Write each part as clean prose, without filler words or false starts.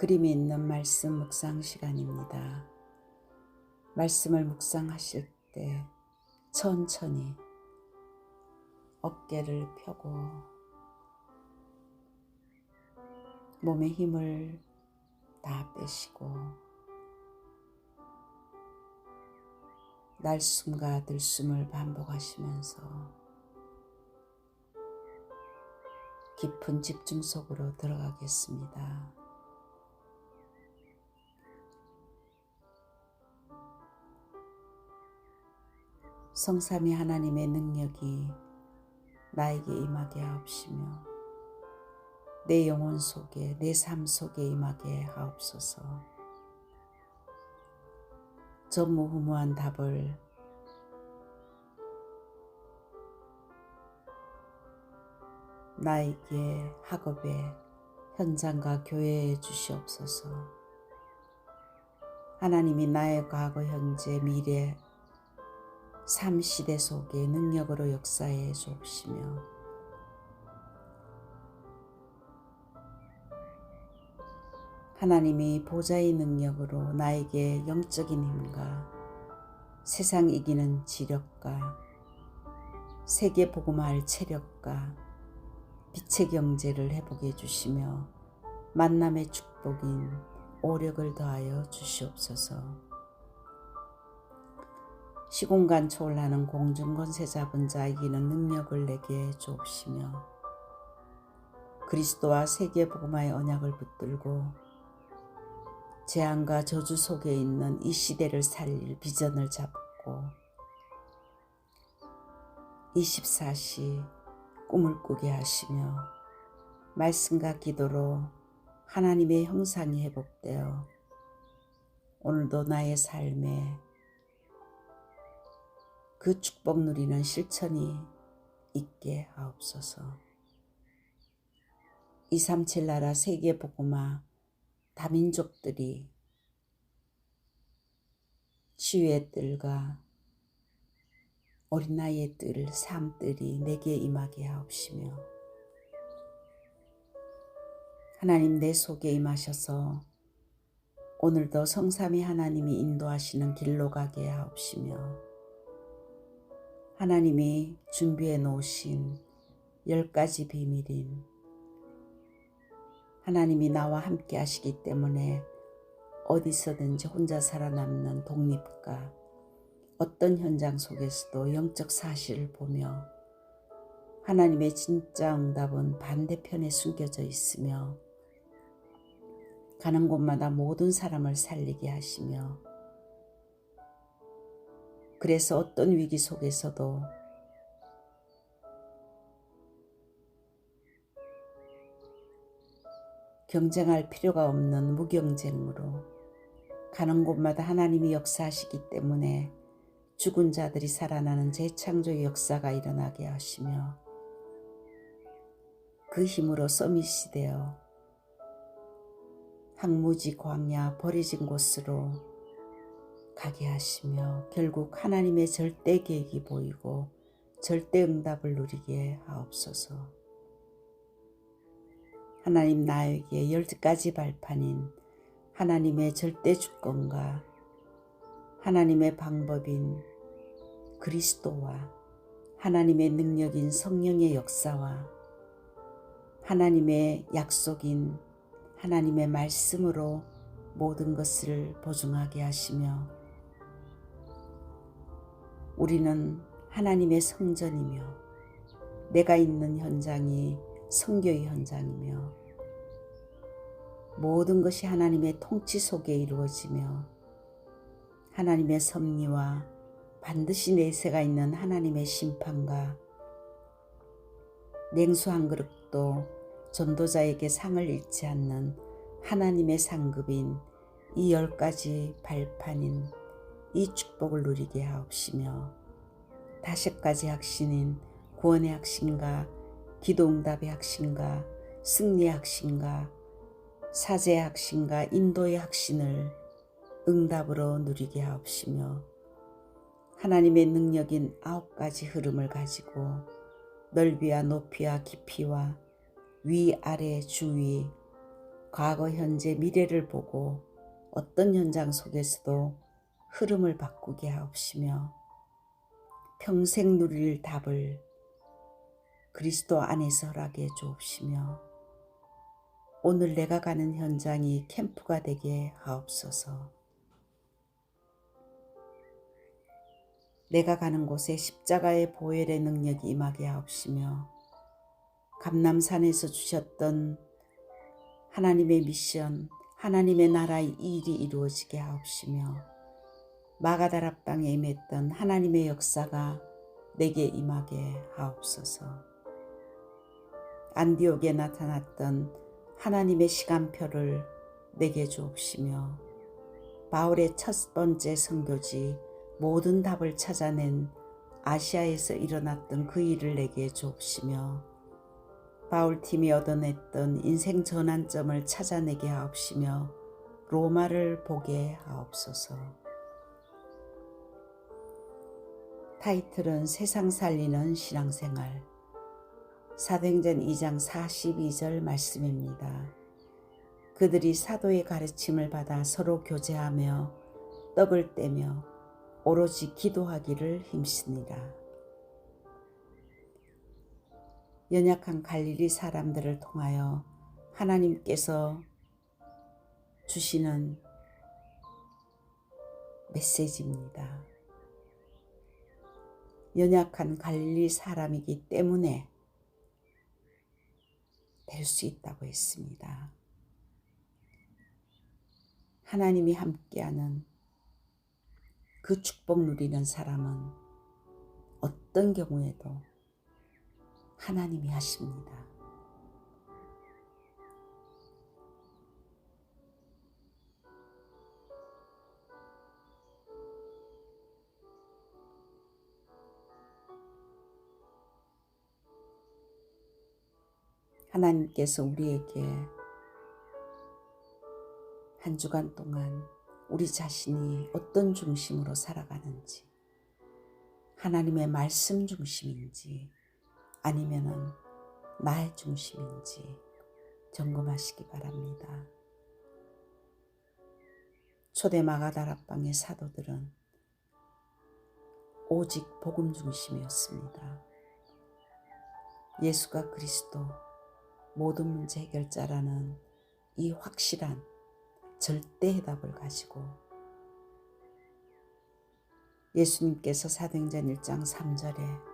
그림이 있는 말씀 묵상 시간입니다. 말씀을 묵상하실 때 천천히 어깨를 펴고 몸에 힘을 다 빼시고 날숨과 들숨을 반복하시면서 깊은 집중 속으로 들어가겠습니다. 성삼위 하나님의 능력이 나에게 임하게 하옵시며 내 영혼 속에 내 삶 속에 임하게 하옵소서. 전무후무한 답을 나에게 학업에 현장과 교회에 주시옵소서. 하나님이 나의 과거 현재 미래 삶 시대 속에 능력으로 역사해 주옵시며 하나님이 보좌의 능력으로 나에게 영적인 힘과 세상 이기는 지력과 세계 복음할 체력과 빛의 경제를 회복해 주시며 만남의 축복인 오력을 더하여 주시옵소서. 시공간 초월하는 공중권세 잡은 자 이기는 능력을 내게 주옵시며 그리스도와 세계 복음화의 언약을 붙들고 재앙과 저주 속에 있는 이 시대를 살릴 비전을 잡고 24시 꿈을 꾸게 하시며 말씀과 기도로 하나님의 형상이 회복되어 오늘도 나의 삶에 그 축복 누리는 실천이 있게 하옵소서. 237 나라 세계 복음화 다민족들이 치유의 뜰과 어린아이의 뜰, 삶뜰이 내게 임하게 하옵시며 하나님 내 속에 임하셔서 오늘도 성삼위 하나님이 인도하시는 길로 가게 하옵시며 하나님이 준비해 놓으신 10가지 비밀인 하나님이 나와 함께 하시기 때문에 어디서든지 혼자 살아남는 독립과 어떤 현장 속에서도 영적 사실을 보며 하나님의 진짜 응답은 반대편에 숨겨져 있으며 가는 곳마다 모든 사람을 살리게 하시며 그래서 어떤 위기 속에서도 경쟁할 필요가 없는 무경쟁으로 가는 곳마다 하나님이 역사하시기 때문에 죽은 자들이 살아나는 재창조의 역사가 일어나게 하시며 그 힘으로 서밋이 되어 황무지 광야 버려진 곳으로 가게 하시며 결국 하나님의 절대 계획이 보이고 절대 응답을 누리게 하옵소서. 하나님 나에게 10가지 발판인 하나님의 절대 주권과 하나님의 방법인 그리스도와 하나님의 능력인 성령의 역사와 하나님의 약속인 하나님의 말씀으로 모든 것을 보증하게 하시며 우리는 하나님의 성전이며 내가 있는 현장이 성교의 현장이며 모든 것이 하나님의 통치 속에 이루어지며 하나님의 섭리와 반드시 내세가 있는 하나님의 심판과 냉수 한 그릇도 전도자에게 상을 잃지 않는 하나님의 상급인 이 10가지 발판인 이 축복을 누리게 하옵시며 5가지 확신인 구원의 확신과 기도응답의 확신과 승리의 확신과 사제의 확신과 인도의 확신을 응답으로 누리게 하옵시며 하나님의 능력인 9가지 흐름을 가지고 넓이와 높이와 깊이와 위아래 주위 과거, 현재, 미래를 보고 어떤 현장 속에서도 흐름을 바꾸게 하옵시며 평생 누릴 답을 그리스도 안에서 허락해 주옵시며 오늘 내가 가는 현장이 캠프가 되게 하옵소서. 내가 가는 곳에 십자가의 보혈의 능력이 임하게 하옵시며 감람산에서 주셨던 하나님의 미션, 하나님의 나라의 일이 이루어지게 하옵시며 마가다라 땅에 임했던 하나님의 역사가 내게 임하게 하옵소서. 안디옥에 나타났던 하나님의 시간표를 내게 주옵시며 바울의 첫 번째 선교지 모든 답을 찾아낸 아시아에서 일어났던 그 일을 내게 주옵시며 바울팀이 얻어냈던 인생 전환점을 찾아내게 하옵시며 로마를 보게 하옵소서. 타이틀은 세상 살리는 신앙생활. 사도행전 2장 42절 말씀입니다. 그들이 사도의 가르침을 받아 서로 교제하며 떡을 떼며 오로지 기도하기를 힘쓰니라. 연약한 갈릴리 사람들을 통하여 하나님께서 주시는 메시지입니다. 연약한 갈릴리 사람이기 때문에 될 수 있다고 했습니다. 하나님이 함께하는 그 축복 누리는 사람은 어떤 경우에도 하나님이 하십니다. 하나님께서 우리에게 한 주간 동안 우리 자신이 어떤 중심으로 살아가는지, 하나님의 말씀 중심인지 아니면은 나의 중심인지 점검하시기 바랍니다. 초대 마가다락방의 사도들은 오직 복음 중심이었습니다. 예수가 그리스도 모든 문제 해결자라는 이 확실한 절대 해답을 가지고 예수님께서 사도행전 1장 3절에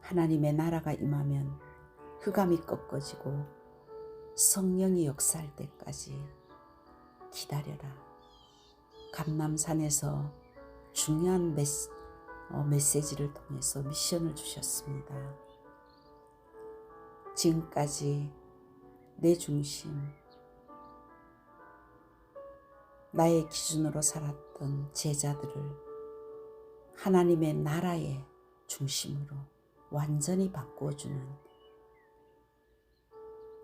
하나님의 나라가 임하면 흑암이 꺾어지고 성령이 역사할 때까지 기다려라. 감람산에서 중요한 메시지를 통해서 미션을 주셨습니다. 지금까지 내 중심, 나의 기준으로 살았던 제자들을 하나님의 나라의 중심으로 완전히 바꾸어주는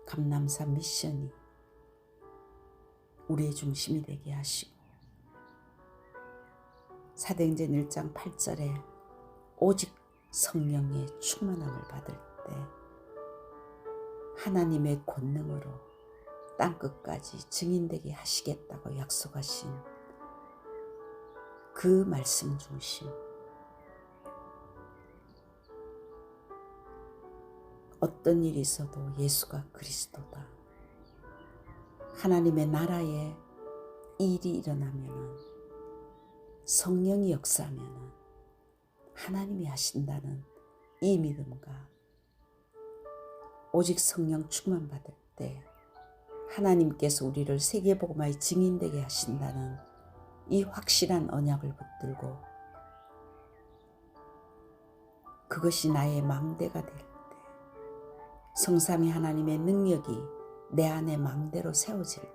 감람산 미션이 우리의 중심이 되게 하시고 사도행전 1장 8절에 오직 성령의 충만함을 받을 때 하나님의 권능으로 땅끝까지 증인되게 하시겠다고 약속하신 그 말씀 중심, 어떤 일이 있어도 예수가 그리스도다. 하나님의 나라에 일이 일어나면은 성령이 역사하면은 하나님이 하신다는 이 믿음과 오직 성령 충만 받을 때 하나님께서 우리를 세계복음화의 증인되게 하신다는 이 확실한 언약을 붙들고 그것이 나의 망대가 될 때 성삼위 하나님의 능력이 내 안에 망대로 세워질 때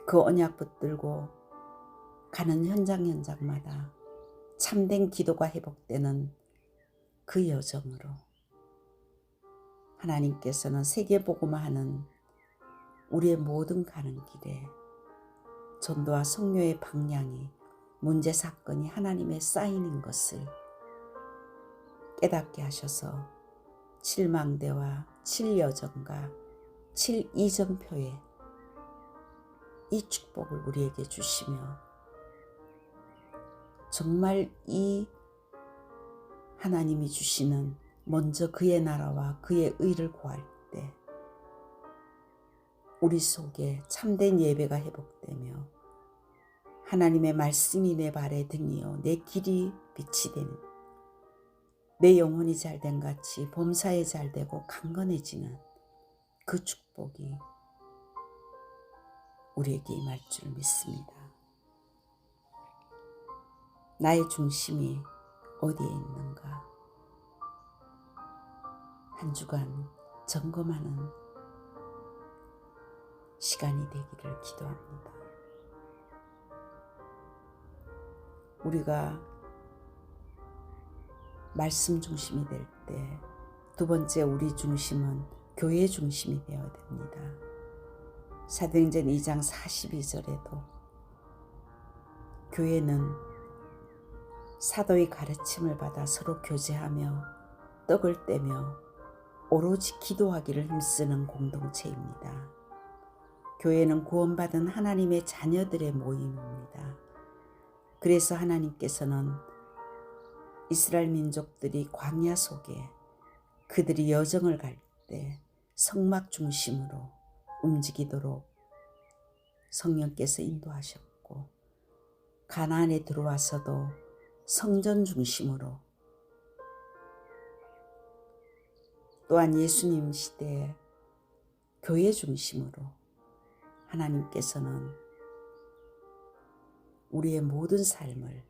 그 언약 붙들고 가는 현장마다 참된 기도가 회복되는 그 여정으로 하나님께서는 세계복음화하는 우리의 모든 가는 길에 전도와 성료의 방향이 문제 사건이 하나님의 사인인 것을 깨닫게 하셔서 칠망대와 칠여정과 7이정표에 이 축복을 우리에게 주시며 정말 이 하나님이 주시는 먼저 그의 나라와 그의 의를 구할 때 우리 속에 참된 예배가 회복되며 하나님의 말씀이 내 발에 등이요 내 길이 빛이 되는 내 영혼이 잘된 같이 봄사에 잘되고 강건해지는 그 축복이 우리에게 임할 줄 믿습니다. 나의 중심이 어디에 있는가? 한 주간 점검하는 시간이 되기를 기도합니다. 우리가 말씀 중심이 될 때 두 번째 우리 중심은 교회 중심이 되어야 됩니다. 사도행전 2장 42절에도 교회는 사도의 가르침을 받아 서로 교제하며 떡을 떼며 오로지 기도하기를 힘쓰는 공동체입니다. 교회는 구원받은 하나님의 자녀들의 모임입니다. 그래서 하나님께서는 이스라엘 민족들이 광야 속에 그들이 여정을 갈 때 성막 중심으로 움직이도록 성령께서 인도하셨고 가나안에 들어와서도 성전 중심으로 또한 예수님 시대에 교회 중심으로 하나님께서는 우리의 모든 삶을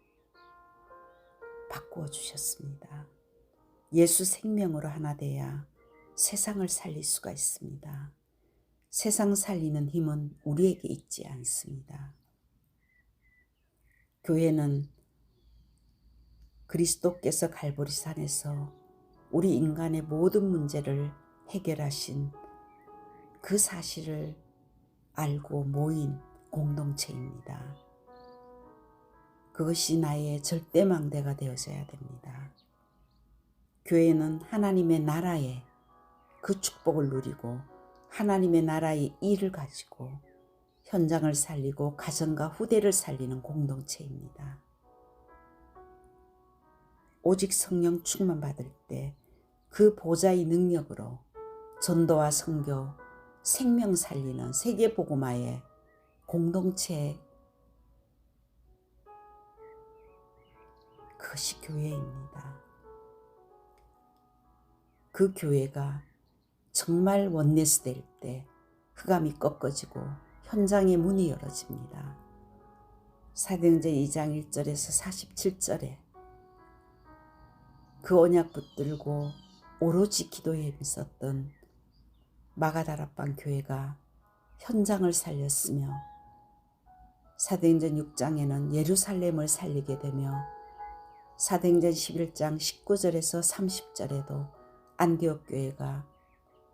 바꾸어 주셨습니다. 예수 생명으로 하나 돼야 세상을 살릴 수가 있습니다. 세상 살리는 힘은 우리에게 있지 않습니다. 교회는 그리스도께서 갈보리산에서 우리 인간의 모든 문제를 해결하신 그 사실을 알고 모인 공동체입니다. 그것이 나의 절대망대가 되어져야 됩니다. 교회는 하나님의 나라의 그 축복을 누리고 하나님의 나라의 일을 가지고 현장을 살리고 가정과 후대를 살리는 공동체입니다. 오직 성령 충만 받을 때 그 보좌의 능력으로 전도와 선교, 생명 살리는 세계복음화의 공동체, 그것이 교회입니다. 그 교회가 정말 원네스 될 때 흑암이 꺾어지고 현장의 문이 열어집니다. 사도행전 2장 1절에서 47절에 그 언약 붙들고 오로지 기도에 힘썼던 마가다락방 교회가 현장을 살렸으며 사도행전 6장에는 예루살렘을 살리게 되며 사도행전 11장 19절에서 30절에도 안디옥 교회가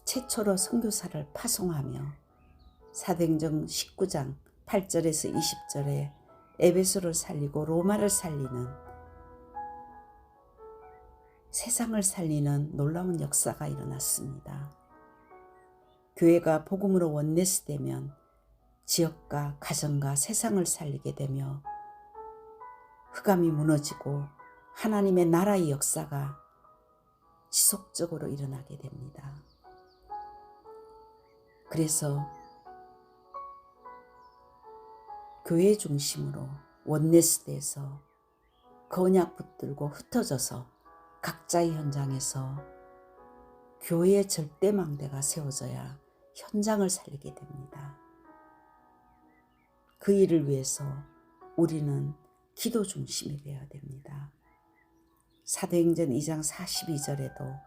최초로 선교사를 파송하며 사도행전 19장 8절에서 20절에 에베소를 살리고 로마를 살리는 세상을 살리는 놀라운 역사가 일어났습니다. 교회가 복음으로 원네스되면 지역과 가정과 세상을 살리게 되며 흑암이 무너지고 하나님의 나라의 역사가 지속적으로 일어나게 됩니다. 그래서 교회 중심으로 원네스돼서 언약 붙들고 흩어져서 각자의 현장에서 교회의 절대망대가 세워져야 현장을 살리게 됩니다. 그 일을 위해서 우리는 기도 중심이 되어야 됩니다. 사도행전 2장 42절에도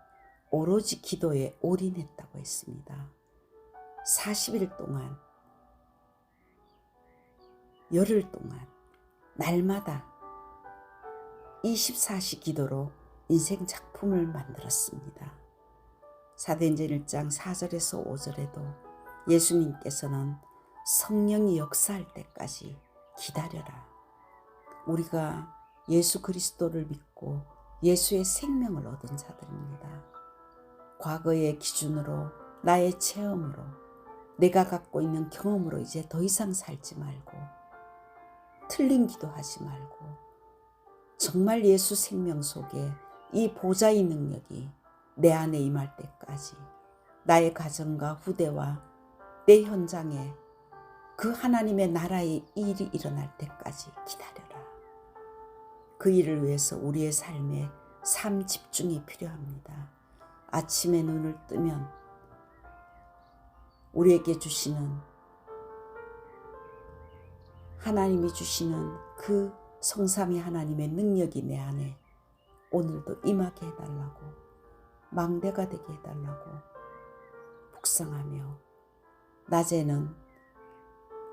오로지 기도에 올인했다고 했습니다. 40일 동안, 열흘 동안, 날마다 24시 기도로 인생 작품을 만들었습니다. 사도행전 1장 4절에서 5절에도 예수님께서는 성령이 역사할 때까지 기다려라. 우리가 예수 그리스도를 믿고 예수의 생명을 얻은 자들입니다. 과거의 기준으로 나의 체험으로 내가 갖고 있는 경험으로 이제 더 이상 살지 말고 틀린 기도하지 말고 정말 예수 생명 속에 이 보좌의 능력이 내 안에 임할 때까지 나의 가정과 후대와 내 현장에 그 하나님의 나라의 일이 일어날 때까지 기다려라. 그 일을 위해서 우리의 삶에 삶 집중이 필요합니다. 아침에 눈을 뜨면 우리에게 주시는 하나님이 주시는 그 성삼위 하나님의 능력이 내 안에 오늘도 임하게 해달라고, 망대가 되게 해달라고 묵상하며 낮에는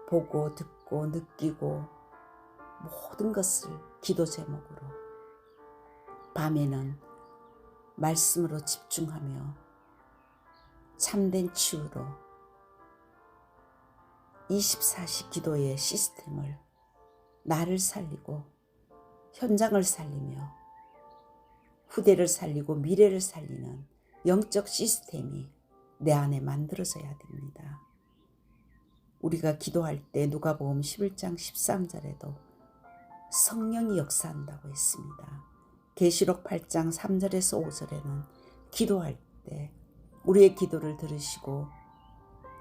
보고 듣고 느끼고 모든 것을 기도 제목으로, 밤에는 말씀으로 집중하며 참된 치유로 24시 기도의 시스템을, 나를 살리고 현장을 살리며 후대를 살리고 미래를 살리는 영적 시스템이 내 안에 만들어져야 됩니다. 우리가 기도할 때 누가복음 11장 13절에도 성령이 역사한다고 했습니다. 계시록 8장 3절에서 5절에는 기도할 때 우리의 기도를 들으시고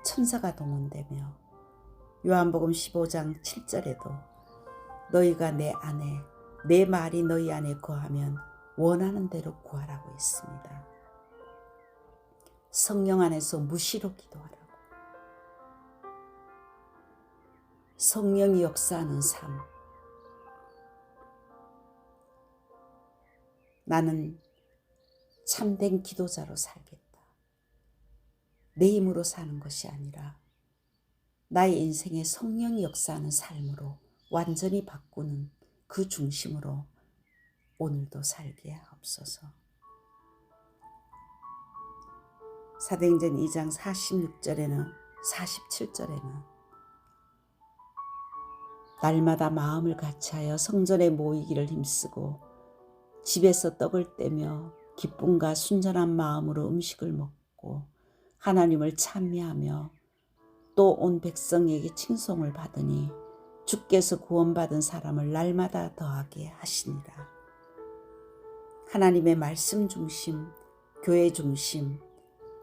천사가 동원되며, 요한복음 15장 7절에도 너희가 내 안에, 내 말이 너희 안에 거하면 원하는 대로 구하라고 했습니다. 성령 안에서 무시로 기도하라고. 성령이 역사하는 삶. 나는 참된 기도자로 살겠다. 내 힘으로 사는 것이 아니라 나의 인생에 성령이 역사하는 삶으로 완전히 바꾸는 그 중심으로 오늘도 살게 하옵소서. 사도행전 2장 46절에는 47절에는 날마다 마음을 같이하여 성전에 모이기를 힘쓰고 집에서 떡을 떼며 기쁨과 순전한 마음으로 음식을 먹고 하나님을 찬미하며 또 온 백성에게 칭송을 받으니 주께서 구원받은 사람을 날마다 더하게 하시니라. 하나님의 말씀 중심, 교회 중심,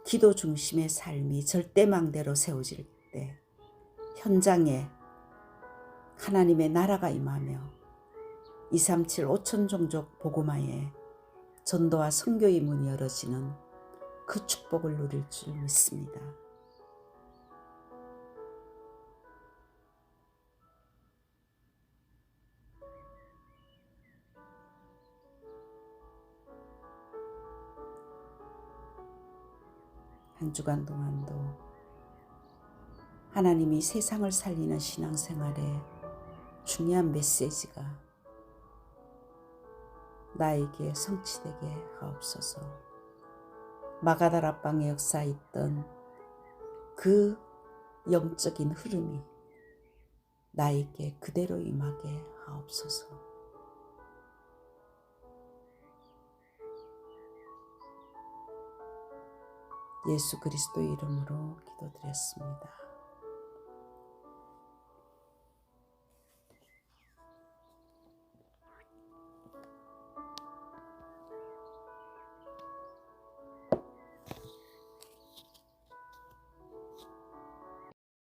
기도 중심의 삶이 절대망대로 세워질 때 현장에 하나님의 나라가 임하며 237 5천 종족 복음화에 전도와 선교의 문이 열어지는 그 축복을 누릴 줄 믿습니다. 한 주간 동안도 하나님이 세상을 살리는 신앙생활에 중요한 메시지가 나에게 성취되게 하옵소서. 마가다락방의 역사에 있던 그 영적인 흐름이 나에게 그대로 임하게 하옵소서. 예수 그리스도 이름으로 기도드렸습니다.